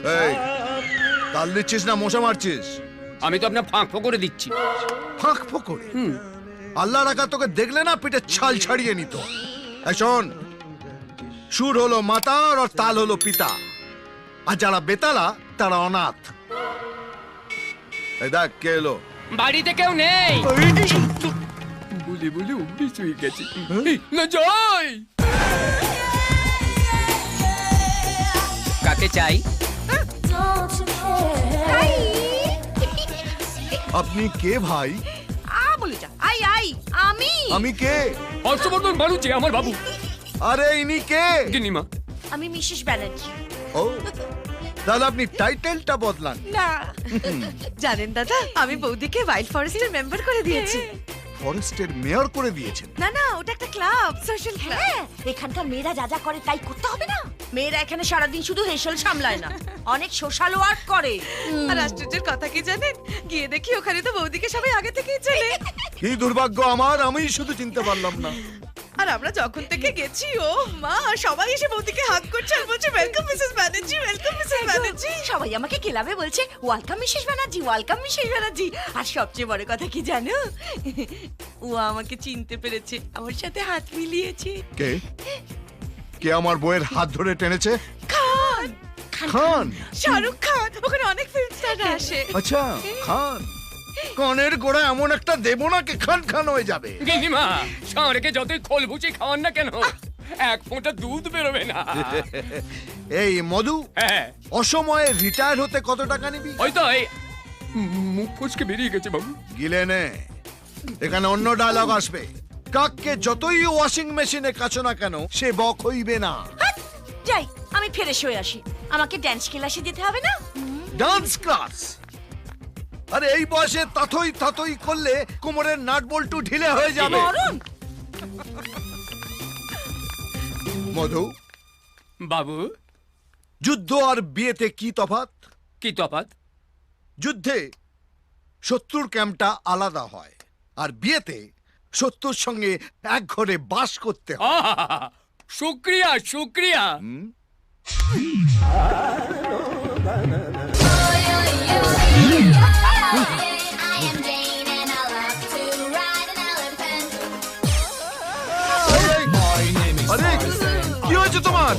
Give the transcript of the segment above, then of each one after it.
এই তাল দিচ্ছিস না মশা মারছিস? আমি তো আপনার ফাঁক করে দিচ্ছি। ফাঁক ফোকরে? আল্লাহ রাখা তোকে দেখলে না পিঠে ছাল ছাড়িয়ে নিত। এই শোন, সুর হলো মাতার আর তাল হলো পিতা, আর যারা বেতালা তারা অনাথ। এই দেখ কে এলো। বাড়িতে কেউ নেই বলে বলে অভ্যেস হয়ে গেছে। না যাই। কাকে চাই? আপনি কে ভাই? বলে যা। আমি কে? হর্ষবর্ধন বাড়ুচে আমার বাবু। আরে ইনি কে? গিনিমা। আমি মিসেস ব্যানার্জি। ও, তাহলে আপনি টাইটেলটা বদলান। না জানেন দাদা, আমি বৌদিকে ওয়াইল্ড ফরেস্টের মেম্বার করে দিয়েছি। ফরেস্টের মেয়র করে দিয়েছেন? না ওটা একটা ক্লাব, সোশ্যাল ক্লাব। এখানকার মেয়েরা যা যা করে তাই করতে হবে না? মেয়েরা এখানে সারাদিন শুধু হেসেল সামলায় না, অনেক সোশ্যাল ওয়ার্ক করে। আর আশ্চর্যের কথা কি জানেন, গিয়ে দেখি ওখানে তো বৌদিকে সবাই আগে থেকেই চেনে। কি দুর্ভাগ্য আমার, আমি শুধু চিনতে পারলাম না। আর আমরা যখন থেকে গেছি, ও মা, সবাই এসে বৌদিকে হাত করছে আর বলছে welcome Mrs Banerjee, welcome Mrs Banerjee. সবাই আমাকে ক্লাবে বলছে welcome Mrs Banerjee, welcome Mrs Banerjee. আর সবচেয়ে বড় কথা কি জানো, ও আমাকে চিনতে পেরেছে, আমার সাথে হাত মিলিয়েছে। কে? কে আমার বউয়ের হাত ধরে টেনেছে? খান। খান? শাহরুখ খান, ওখানে অনেক ফিল্ম স্টার আসে। আচ্ছা, খান। কানের গোড়া এমন একটা দেবো না কি খান খান হয়ে যাবে। গিনিমা, ষাঁড়কে যতই খোল ভুচি খাওয়ান না কেন, এক ফোঁটা দুধ বেরোবে না। এই মধু, হ্যাঁ, অসময়ে রিটায়ার হতে কত টাকা নিবি? ওই তো এই মুখ ফসকে বেরিয়ে গেছে বাবু। গিলে নে, এখানে অন্য ডায়লগ আসবে। কাককে যতই ওয়াশিং মেশিনে কাছো না কেন, সে বক হইবে না। যাই, আমি ফ্রেশ হয়ে আসি। আমাকে ড্যান্স ক্লাসে যেতে হবে না? Dance class? আরে এই বয়সে তাথই তাথই করলে কোমরের নাট বল্টু ঢিলে হয়ে যাবে। মরণ। মধু, বাবু, যুদ্ধ আর বিয়েতে কি তফাৎ? কি তফাৎ? যুদ্ধে শত্রুর ক্যাম্পটা আলাদা হয়, আর বিয়েতে শত্রুর সঙ্গে এক ঘরে বাস করতে হয়। শুক্রিয়া শুক্রিয়া। আরে কি হয়েছে তোমার?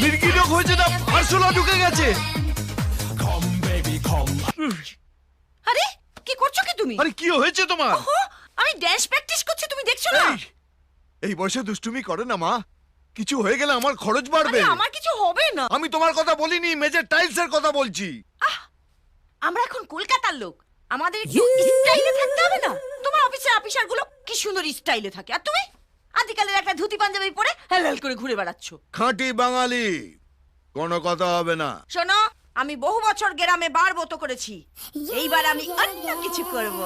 মির্গি রোগ হয়েছে না আরশোলা ঢুকে গেছে? আরে কি করছো কি তুমি? আরে কি হয়েছে তোমার? ওহো, আমি ড্যান্স প্র্যাকটিস করছি, তুমি দেখছো না? এই বয়সে দুষ্টুমি করে না মা, কিছু হয়ে গেলে আমার খরচ বাড়বে। আরে আমার কিছু হবে না। আমি তোমার কথা বলিনি, মেজের টাইলস এর কথা বলছি। আমরা এখন কলকাতার লোক, আমাদের একটু স্টাইলে থাকতে হবে না? তোমার অফিসের অফিসার গুলো কি সুন্দর স্টাইলে থাকে, আর তুমি আদিকালের একটা ধুতি পাঞ্জাবি পরে হেলাল করে ঘুরে বেড়াচ্ছ। খাঁটি বাঙালি, কোনো কথা হবে না। শোনো, আমি বহু বছর গ্রামে বারবত করেছি, এইবার আমি অন্য কিছু করব।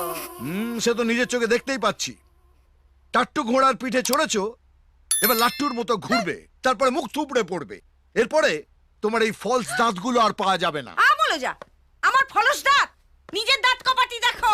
সে তো নিজের চোখে দেখতেই পাচ্ছি। টাট্টু ঘোড়ার পিঠে চড়েছো, এবার লাট্টুর মতো ঘুরবে, তারপরে মুখ থুবড়ে পড়বে। এরপরে তোমার এই ফলস দাঁতগুলো আর পাওয়া যাবে না। বলে যা, আমার ফলস দাঁত, নিজের দাঁত কপাটি দেখো।